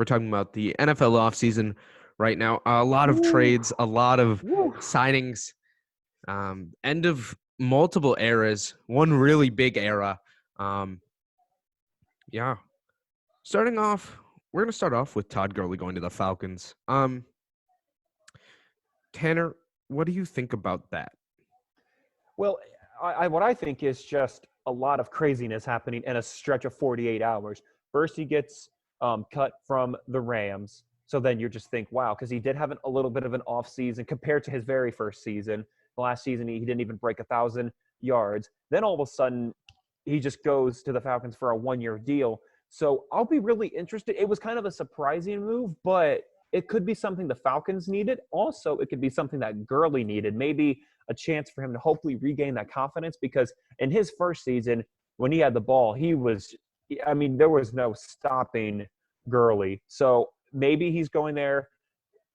We're talking about the NFL offseason right now. A lot of Woo, trades, a lot of woo. signings, end of multiple eras, one really big era. Um, yeah. Starting off, we're going to start off with Todd Gurley going to the Falcons. Tanner, what do you think about that? Well, what I think is just a lot of craziness happening in a stretch of 48 hours. First, he gets cut from the Rams. So then you just think, wow, because he did have a little bit of an off season compared to his very first season. The last season, he didn't even break 1,000 yards. Then all of a sudden, he just goes to the Falcons for a 1-year deal. So I'll be really interested. It was kind of a surprising move, but it could be something the Falcons needed. Also, it could be something that Gurley needed. Maybe a chance for him to hopefully regain that confidence, because in his first season, when he had the ball, there was no stopping Gurley. So maybe he's going there,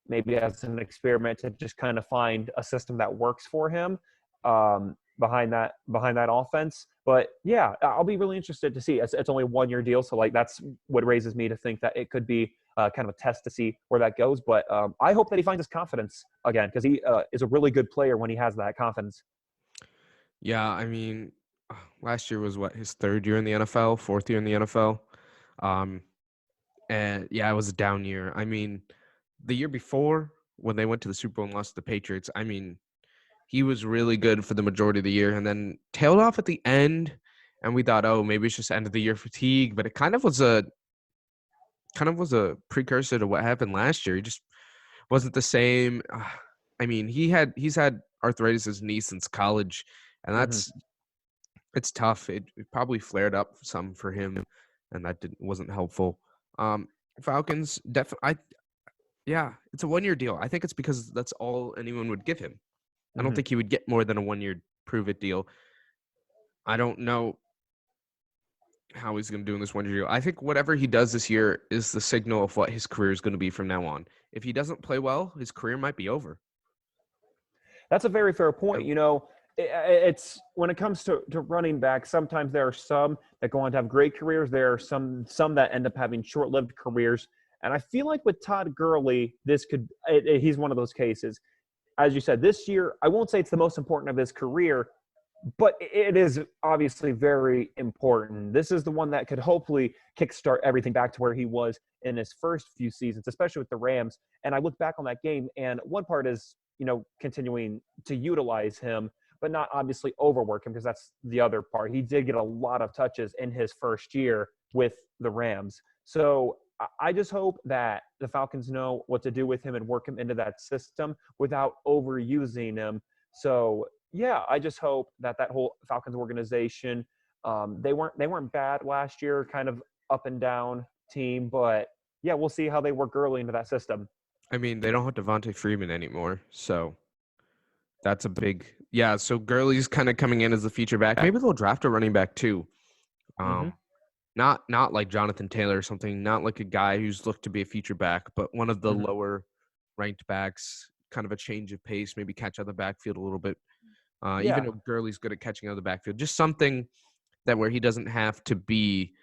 maybe as an experiment to just kind of find a system that works for him behind that offense. But yeah, I'll be really interested to see. It's only a 1-year deal, so like that's what raises me to think that it could be kind of a test to see where that goes. But I hope that he finds his confidence again, because he is a really good player when he has that confidence. Yeah, last year was his third year in the NFL, fourth year in the NFL. And yeah, it was a down year. The year before when they went to the Super Bowl and lost to the Patriots, he was really good for the majority of the year and then tailed off at the end. And we thought, oh, maybe it's just end of the year fatigue, but it kind of was a precursor to what happened last year. He just wasn't the same. He's had arthritis in his knee since college, and it's tough. It probably flared up some for him, and that wasn't helpful. Falcons definitely. Yeah, it's a 1-year deal. I think it's because that's all anyone would give him. I don't think he would get more than a 1-year prove-it deal. I don't know how he's going to do in this 1-year deal. I think whatever he does this year is the signal of what his career is going to be from now on. If he doesn't play well, his career might be over. That's a very fair point. It's when it comes to running back, sometimes there are some that go on to have great careers. There are some that end up having short-lived careers. And I feel like with Todd Gurley, he's one of those cases. As you said, this year, I won't say it's the most important of his career, but it is obviously very important. This is the one that could hopefully kickstart everything back to where he was in his first few seasons, especially with the Rams. And I look back on that game, and one part is, continuing to utilize him, but not obviously overwork him, because that's the other part. He did get a lot of touches in his first year with the Rams. So I just hope that the Falcons know what to do with him and work him into that system without overusing him. So yeah, I just hope that whole Falcons organization, they weren't bad last year, kind of up and down team, but yeah, we'll see how they work early into that system. They don't have Devontae Freeman anymore, so that's a big – yeah, so Gurley's kind of coming in as the feature back. Maybe they'll draft a running back too. Not like Jonathan Taylor or something, not like a guy who's looked to be a feature back, but one of the lower ranked backs, kind of a change of pace, maybe catch out of the backfield a little bit. Even though Gurley's good at catching out of the backfield, just something that where he doesn't have to be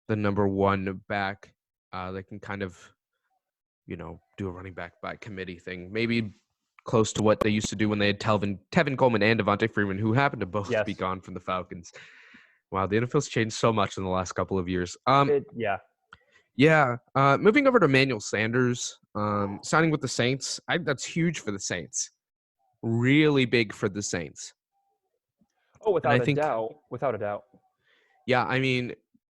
the number one back. They can kind of, do a running back by committee thing. Maybe close to what they used to do when they had Tevin Coleman and Devontae Freeman, who happened to both be gone from the Falcons. Wow, the NFL's changed so much in the last couple of years. Moving over to Emmanuel Sanders, signing with the Saints. That's huge for the Saints. Really big for the Saints. Oh, without a doubt. Yeah,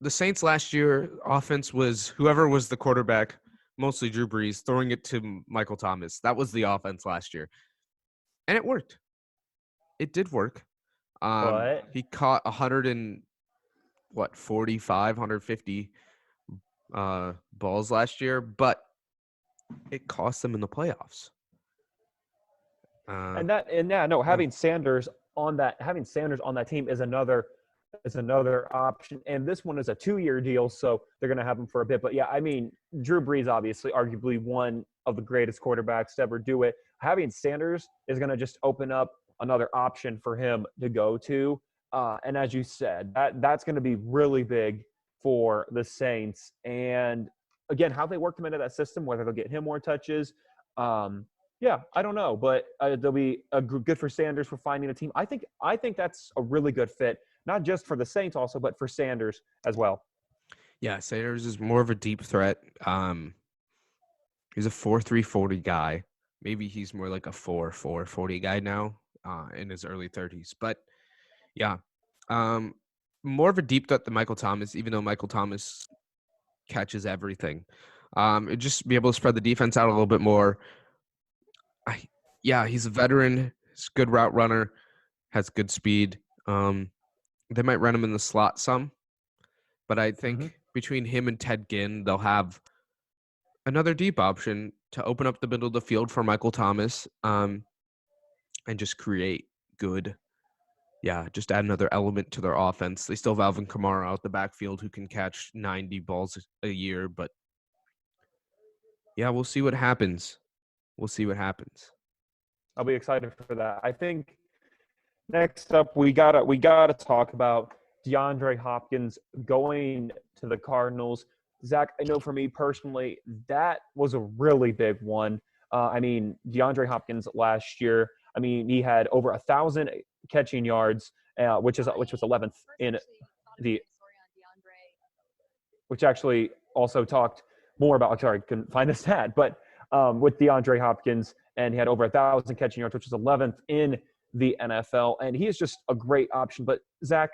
the Saints last year, offense was whoever was the quarterback, mostly Drew Brees, throwing it to Michael Thomas. That was the offense last year. And it worked. It did work. But he caught 150 balls last year, but it cost them in the playoffs. Having Sanders on that team is another option. And this one is a 2-year deal, so they're going to have him for a bit. But yeah, Drew Brees, obviously, arguably one of the greatest quarterbacks to ever do it. Having Sanders is going to just open up another option for him to go to. And as you said, that's going to be really big for the Saints. And again, how they work him into that system, whether they'll get him more touches. Yeah, I don't know, but they'll be good for Sanders for finding a team. I think that's a really good fit, not just for the Saints also, but for Sanders as well. Yeah, Sanders is more of a deep threat. He's a 4.3 40 guy. Maybe he's more like a 4.4 40 guy now, in his early 30s. But yeah, more of a deep threat than Michael Thomas, even though Michael Thomas catches everything. It'd just be able to spread the defense out a little bit more. He's a veteran. He's a good route runner. Has good speed. They might run him in the slot some, but I think between him and Ted Ginn, they'll have another deep option to open up the middle of the field for Michael Thomas, and just create good. Yeah, just add another element to their offense. They still have Alvin Kamara out the backfield who can catch 90 balls a year, but yeah, we'll see what happens. We'll see what happens. I'll be excited for that. I think next up we gotta talk about DeAndre Hopkins going to the Cardinals. Zach, I know for me personally, that was a really big one. DeAndre Hopkins last year, he had over 1,000 catching yards, which was 11th in the, which actually also talked more about. Sorry, couldn't find the stat, but with DeAndre Hopkins, and he had over 1,000 catching yards, which was 11th in the NFL, and he is just a great option. But Zach,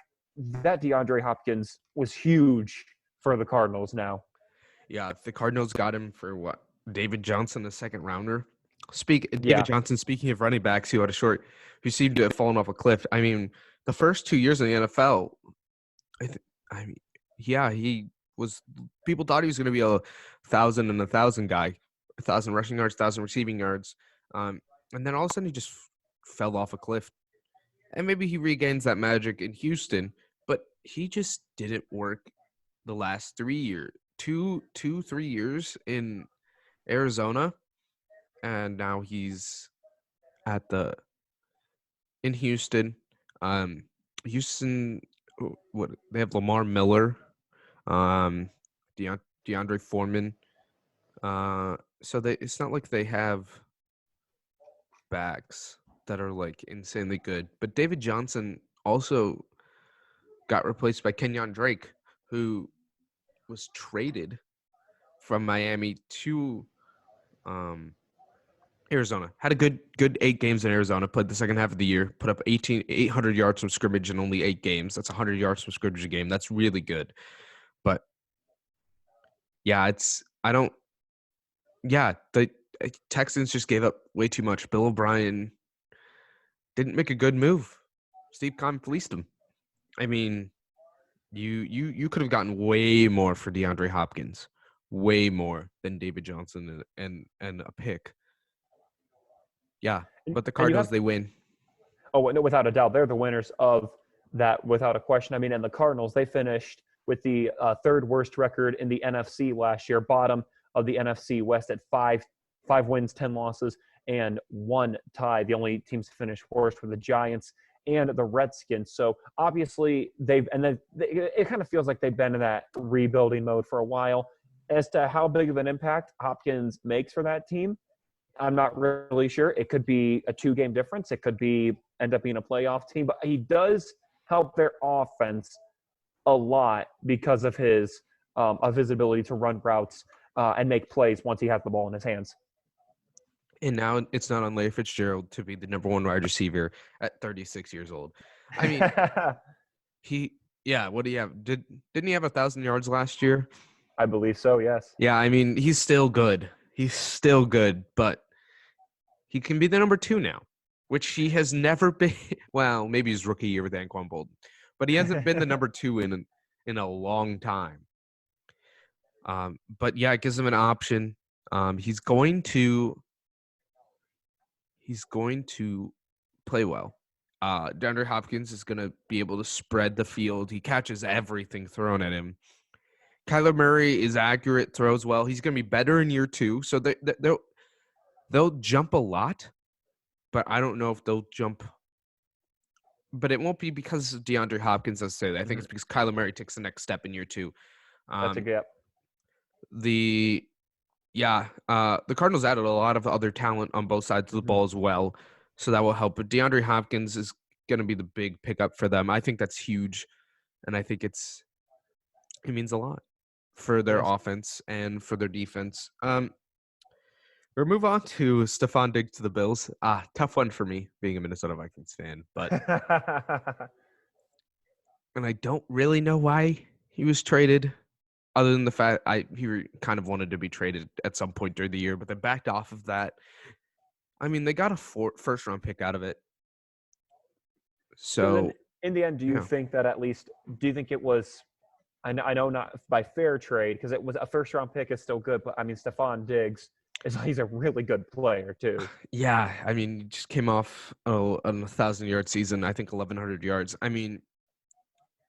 that DeAndre Hopkins was huge for the Cardinals now. Yeah, the Cardinals got him for what? David Johnson, the second rounder. David Johnson, speaking of running backs who seemed to have fallen off a cliff. The first 2 years in the NFL, he was. People thought he was going to be a 1,000 and 1,000 guy, 1,000 rushing yards, 1,000 receiving yards, and then all of a sudden he just fell off a cliff. And maybe he regains that magic in Houston, but he just didn't work the last 3 years, 3 years in Arizona, and now he's in Houston. Houston, what they have Lamar Miller, DeAndre Foreman. So it's not like they have backs that are like insanely good. But David Johnson also got replaced by Kenyon Drake, who was traded from Miami to Arizona. Had a good 8 games in Arizona, played the second half of the year, put up 800 yards from scrimmage in only 8 games. That's 100 yards from scrimmage a game. That's really good. But yeah, the Texans just gave up way too much. Bill O'Brien didn't make a good move. Steve Keim fleeced him. You could have gotten way more for DeAndre Hopkins, way more than David Johnson and a pick. Yeah, but the Cardinals, they win. Oh, no, without a doubt. They're the winners of that without a question. And the Cardinals, they finished with the third worst record in the NFC last year, bottom of the NFC West at five wins, 10 losses, and 1 tie. The only teams to finish worst were the Giants and the Redskins. So obviously it kind of feels like they've been in that rebuilding mode for a while. As to how big of an impact Hopkins makes for that team, I'm not really sure. It could be a 2-game difference. It could end up being a playoff team, but he does help their offense a lot because of his ability to run routes and make plays once he has the ball in his hands. And now it's not on Larry Fitzgerald to be the number 1 wide receiver at 36 years old. What do you have? Didn't he have 1,000 yards last year? I believe so, yes. Yeah, he's still good. He's still good, but he can be the number 2 now, which he has never been. Well, maybe his rookie year with Anquan Bolden, but he hasn't been the number 2 in a long time. But yeah, it gives him an option. He's going to play well. DeAndre Hopkins is going to be able to spread the field. He catches everything thrown at him. Kyler Murray is accurate, throws well. He's going to be better in year 2. So they'll jump a lot, but I don't know if they'll jump. But it won't be because of DeAndre Hopkins, I think it's because Kyler Murray takes the next step in year 2. That's a gap. The the Cardinals added a lot of other talent on both sides of the ball as well, so that will help. But DeAndre Hopkins is going to be the big pickup for them. I think that's huge, and I think it means a lot for their Yes. offense and for their defense. We'll move on to Stephon Diggs to the Bills. Tough one for me, being a Minnesota Vikings fan, but and I don't really know why he was traded, other than the fact kind of wanted to be traded at some point during the year, but they backed off of that. I mean, they got a first round pick out of it. So then, So in the end, do you yeah, think that do you think it was? I know not by fair trade because it was a first round pick is still good, but I mean Stephon Diggs he's a really good player too. yeah. I mean, he just came off a 1,000-yard season. I think 1,100 yards. I mean,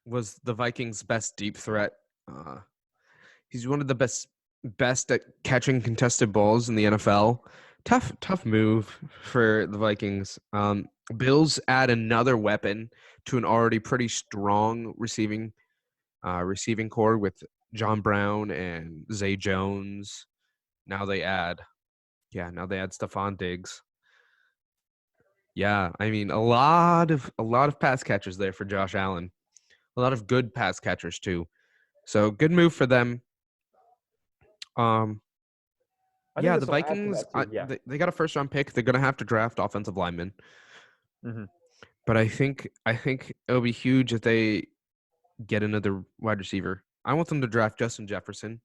was the Vikings' best deep threat. Uh, he's one of the best at catching contested balls in the NFL. Tough move for the Vikings. Bills add another weapon to an already pretty strong receiving core with John Brown and Zay Jones. Now they add Stephon Diggs. Yeah, I mean a lot of pass catchers there for Josh Allen. A lot of good pass catchers too. So good move for them. Um, I think yeah, the this will add to Vikings, that too. Yeah. they got a first round pick. They're gonna have to draft offensive linemen, Hmm. but I think it'll be huge if they get another wide receiver. I want them to draft Justin Jefferson,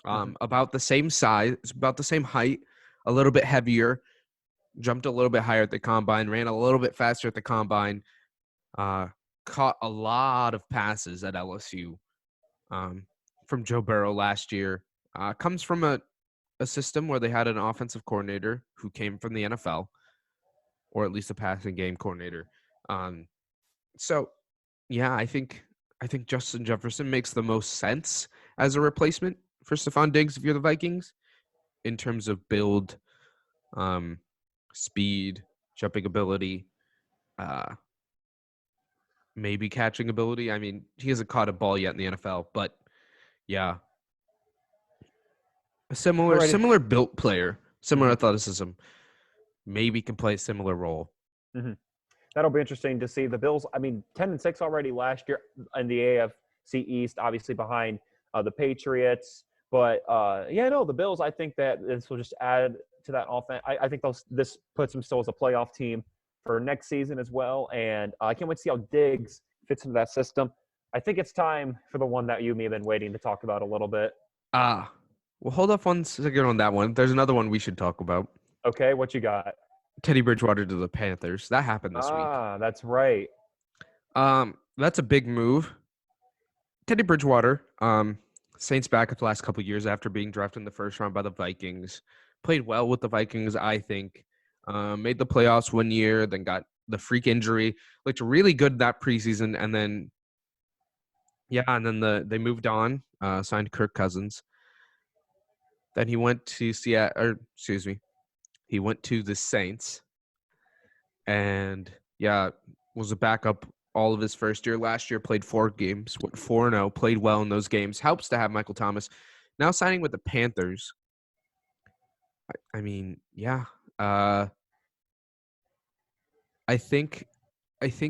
Hmm. about the same size, about the same height, a little bit heavier, jumped a little bit higher at the combine, ran a little bit faster at the combine, uh, caught a lot of passes at LSU, um, from Joe Burrow last year. Comes from a system where they had an offensive coordinator who came from the NFL, or at least a passing game coordinator. Um, so yeah, I think Justin Jefferson makes the most sense as a replacement for Stephon Diggs if you're the Vikings in terms of build, um, speed, jumping ability, uh, maybe catching ability. I mean, he hasn't caught a ball yet in the NFL, but yeah, a similar Alrighty. similar built player, similar Hmm. athleticism, maybe can play a similar role. Hmm. That'll be interesting to see. The Bills, I mean, 10-6 already last year in the AFC East, obviously behind the Patriots. But yeah, no, the Bills. I think that this will just add to that offense. I think this puts them still as a playoff team for next season as well. And I can't wait to see how Diggs fits into that system. I think it's time for the one that you and me have been waiting to talk about a little bit. Ah, well, hold up 1 second on that one. There's another one we should talk about. Okay, what you got? Teddy Bridgewater to the Panthers. That happened this week. That's right. That's a big move. Teddy Bridgewater, Saints backup the last couple of years after being drafted in the first round by the Vikings. Played well with the Vikings, I think. Made the playoffs 1 year, then got the freak injury. Looked really good that preseason, and then they moved on, signed Kirk Cousins. Then he went to Seattle, or excuse me, he went to the Saints, and was a backup all of his first year. Last year, played 4 games, went 4-0, played well in those games. Helps to have Michael Thomas. Now signing with the Panthers. I mean, yeah. I think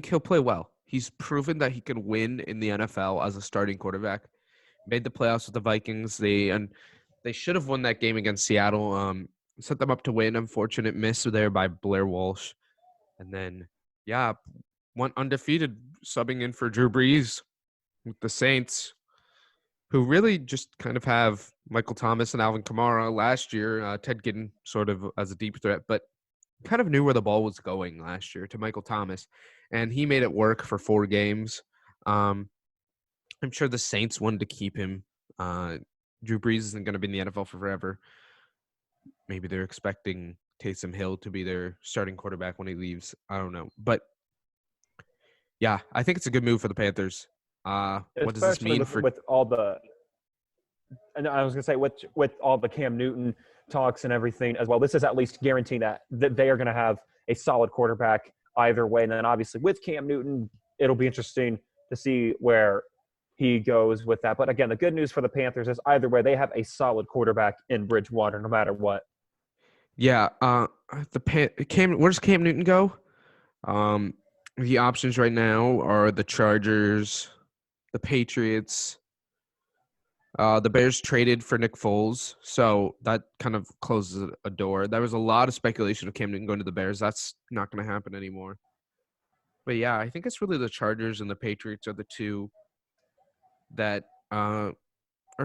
he'll play well. He's proven that he can win in the NFL as a starting quarterback. Made the playoffs with the Vikings. They should have won that game against Seattle. Set them up to win. Unfortunate miss there by Blair Walsh. And then, went undefeated, subbing in for Drew Brees with the Saints, who really just kind of have Michael Thomas and Alvin Kamara last year. Ted Ginn sort of as a deep threat, but kind of knew where the ball was going last year to Michael Thomas, and he made it work for 4 games. Um, I'm sure the Saints wanted to keep him. Drew Brees isn't going to be in the NFL for forever. Maybe they're expecting Taysom Hill to be their starting quarterback when he leaves. I don't know. But, yeah, I think it's a good move for the Panthers. What does this Especially mean with for with all the and I was going to say with all the Cam Newton talks and everything as well, this is at least guaranteeing that they are going to have a solid quarterback either way. And then obviously with Cam Newton, it'll be interesting to see where he goes with that. But again, the good news for the Panthers is either way, they have a solid quarterback in Bridgewater, no matter what. Yeah. Where does Cam Newton go? The options right now are the Chargers, the Patriots. The Bears traded for Nick Foles, so that kind of closes a door. There was a lot of speculation of Cam Newton going to the Bears. That's not going to happen anymore. But yeah, I think it's really the Chargers and the Patriots are the two that are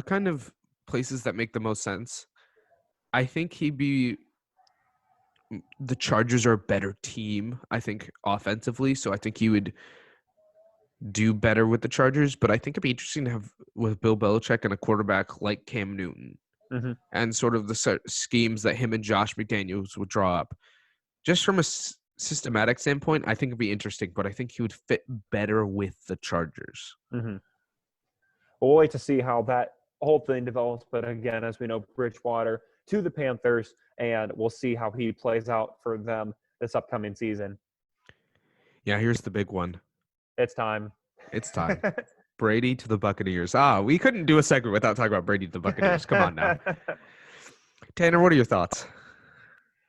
kind of places that make the most sense. I think the Chargers are a better team, I think, offensively. So I think he would do better with the Chargers. But I think it'd be interesting to have with Bill Belichick and a quarterback like Cam Newton Mm-hmm. and sort of the schemes that him and Josh McDaniels would draw up. Just from a systematic standpoint, I think it'd be interesting, but I think he would fit better with the Chargers. Mm-hmm. We'll wait to see how that whole thing develops. But again, as we know, Bridgewater to the Panthers, and we'll see how he plays out for them this upcoming season. Yeah, here's the big one. It's time. It's time. Brady to the Buccaneers. We couldn't do a segment without talking about Brady to the Buccaneers. Come on now. Tanner, what are your thoughts?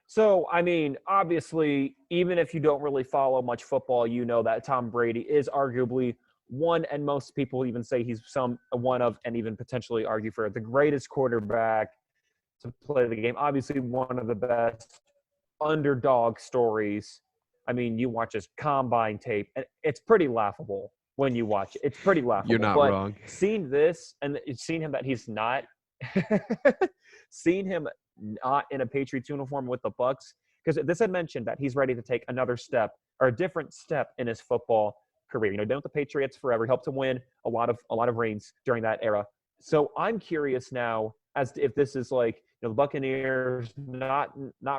So, I mean, obviously, even if you don't really follow much football, you know that Tom Brady is arguably one, and most people even say he's one of, and even potentially argue for the greatest quarterback to play the game. Obviously, one of the best underdog stories. I mean, you watch his combine tape, and it's pretty laughable when you watch it. It's pretty laughable. You're not wrong. Seeing this and seeing him that he's not – seeing him not in a Patriots uniform with the Bucs, because this had mentioned that he's ready to take another step or a different step in his football career. You know, been with the Patriots forever. He helped to win a lot of rings during that era. So I'm curious now as to if this is like, you know, the Buccaneers not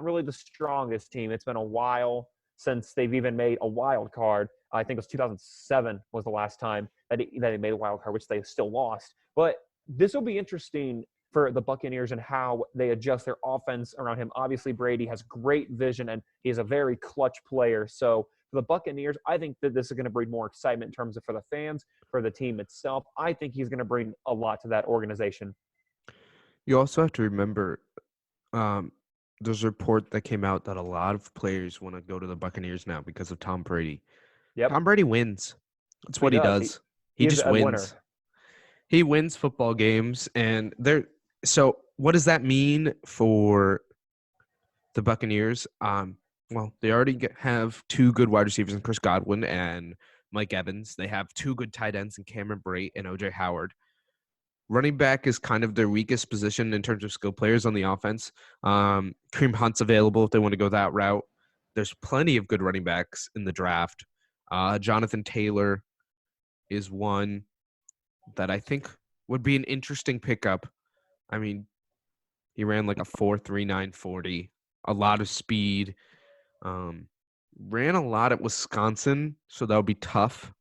really the strongest team. It's been a while since they've even made a wild card. I think it was 2007 was the last time that they made a wild card, which they still lost. But this will be interesting for the Buccaneers and how they adjust their offense around him. Obviously, Brady has great vision, and he's a very clutch player. So for the Buccaneers, I think that this is going to bring more excitement in terms of for the fans, for the team itself. I think he's going to bring a lot to that organization. You also have to remember there's a report that came out that a lot of players want to go to the Buccaneers now because of Tom Brady. Yep. Tom Brady wins. That's what he does. He just wins. Winner. He wins football games, and so what does that mean for the Buccaneers? Well, they already have two good wide receivers in Chris Godwin and Mike Evans. They have two good tight ends in Cameron Brate and O.J. Howard. Running back is kind of their weakest position in terms of skill players on the offense. Kareem Hunt's available if they want to go that route. There's plenty of good running backs in the draft. Jonathan Taylor is one that I think would be an interesting pickup. I mean, he ran like a 4.39 40, a lot of speed. Ran a lot at Wisconsin, so that would be tough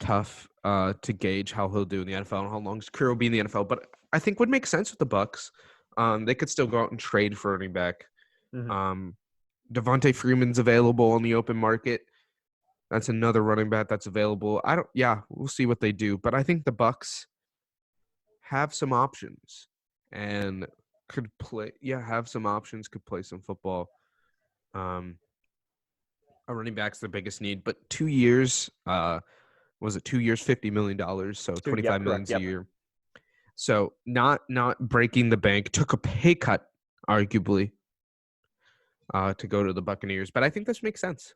to gauge how he'll do in the NFL and how long his career will be in the NFL. But I think would make sense with the Bucs. They could still go out and trade for running back. Mm-hmm. Devontae Freeman's available on the open market. That's another running back that's available. We'll see what they do. But I think the Bucs have some options and could play some football. A running back's the biggest need, but 2 years, was it 2 years, $50 million, so $25 million a year. So not breaking the bank, took a pay cut, arguably, to go to the Buccaneers. But I think this makes sense.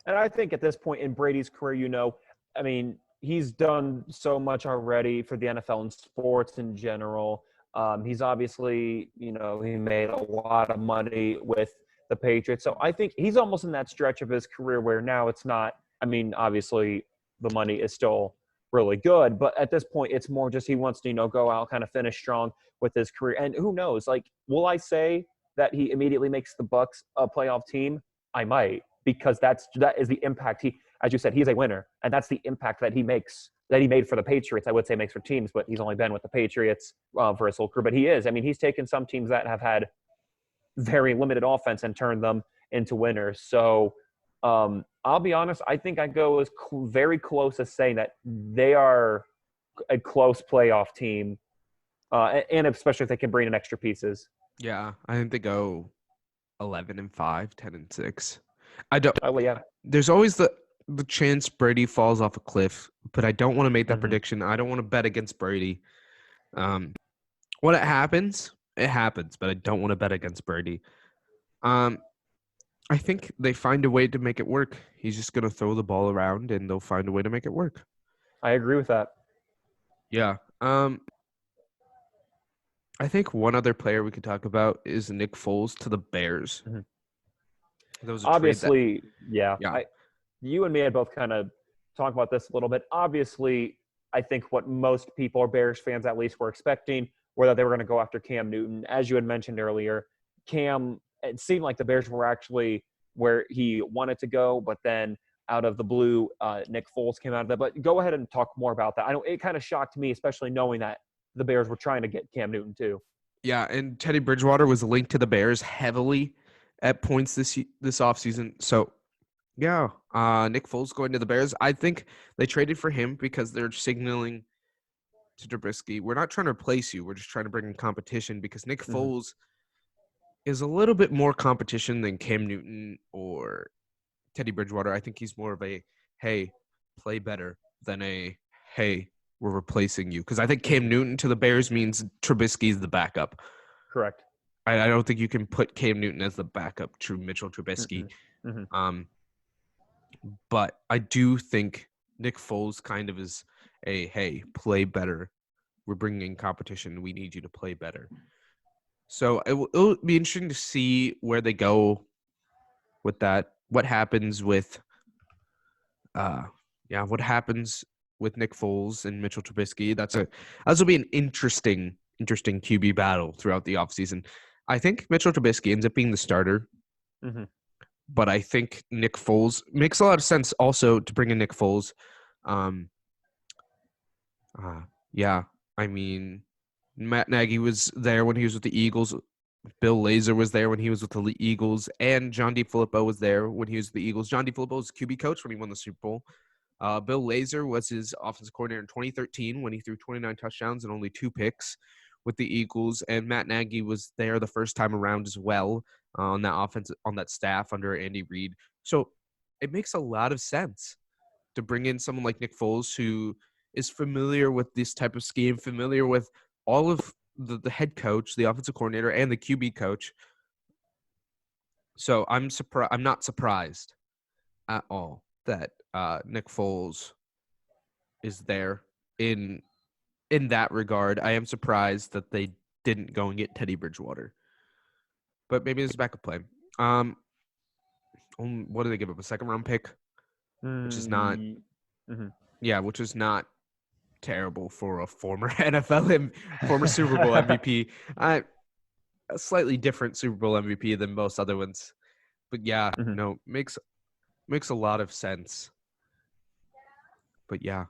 And I think at this point in Brady's career, I mean, he's done so much already for the NFL and sports in general. He's obviously, he made a lot of money with the Patriots. So I think he's almost in that stretch of his career where now it's not, I mean, obviously the money is still really good, but at this point it's more just he wants to, go out, kind of finish strong with his career. And who knows, will I say that he immediately makes the Bucs a playoff team? I might, because that is the impact as you said, he's a winner, and that's the impact that he makes, that he made for the Patriots. I would say makes for teams, but he's only been with the Patriots for his whole career. But he's taken some teams that have had very limited offense and turned them into winners. So I'll be honest. I think I go as very close as saying that they are a close playoff team, and especially if they can bring in extra pieces. Yeah, I think they go 11-5, 10-6. I don't. Oh, well, yeah. There's always the chance Brady falls off a cliff, but I don't want to make that Mhm. prediction. I don't want to bet against Brady. When it happens, but I don't want to bet against Brady. I think they find a way to make it work. He's just going to throw the ball around, and they'll find a way to make it work. I agree with that. Yeah. I think one other player we could talk about is Nick Foles to the Bears. Mhm. That was a Obviously, yeah. Yeah. You and me had both kind of talked about this a little bit. Obviously, I think what most people, or Bears fans at least, were expecting were that they were going to go after Cam Newton. As you had mentioned earlier, it seemed like the Bears were actually where he wanted to go, but then out of the blue, Nick Foles came out of that. But go ahead and talk more about that. I know it kind of shocked me, especially knowing that the Bears were trying to get Cam Newton too. Yeah, and Teddy Bridgewater was linked to the Bears heavily at points this offseason. So, yeah, Nick Foles going to the Bears. I think they traded for him because they're signaling to Trubisky, we're not trying to replace you. We're just trying to bring in competition because Nick Foles is a little bit more competition than Cam Newton or Teddy Bridgewater. I think he's more of a, hey, play better than a, hey, we're replacing you. Because I think Cam Newton to the Bears means Trubisky's the backup. Correct. I don't think you can put Cam Newton as the backup to Mitchell Trubisky. But I do think Nick Foles kind of is a, hey, play better. We're bringing in competition. We need you to play better. So it'll be interesting to see where they go with that. What happens with what happens with Nick Foles and Mitchell Trubisky. That'll be an interesting QB battle throughout the offseason. I think Mitchell Trubisky ends up being the starter. But I think Nick Foles makes a lot of sense also to bring in Nick Foles. I mean, Matt Nagy was there when he was with the Eagles. Bill Lazor was there when he was with the Eagles, and John DeFilippo was there when he was with the Eagles. John DeFilippo was QB coach when he won the Super Bowl. Bill Lazor was his offensive coordinator in 2013 when he threw 29 touchdowns and only 2 picks with the Eagles. And Matt Nagy was there the first time around as well on that staff under Andy Reid. So it makes a lot of sense to bring in someone like Nick Foles who is familiar with this type of scheme, familiar with all of the head coach, the offensive coordinator, and the QB coach. So I'm not surprised at all that Nick Foles is there in that regard. I am surprised that they didn't go and get Teddy Bridgewater, but maybe it's a backup plan. What did they give up? A 2nd-round pick, which is not, which is not terrible for a former former Super Bowl MVP. A slightly different Super Bowl MVP than most other ones, but makes a lot of sense. But yeah.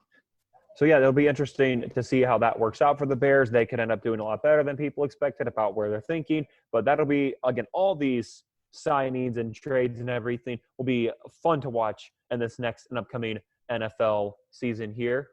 So, it'll be interesting to see how that works out for the Bears. They could end up doing a lot better than people expected about where they're thinking. But that'll be, again, all these signings and trades and everything will be fun to watch in this next and upcoming NFL season here.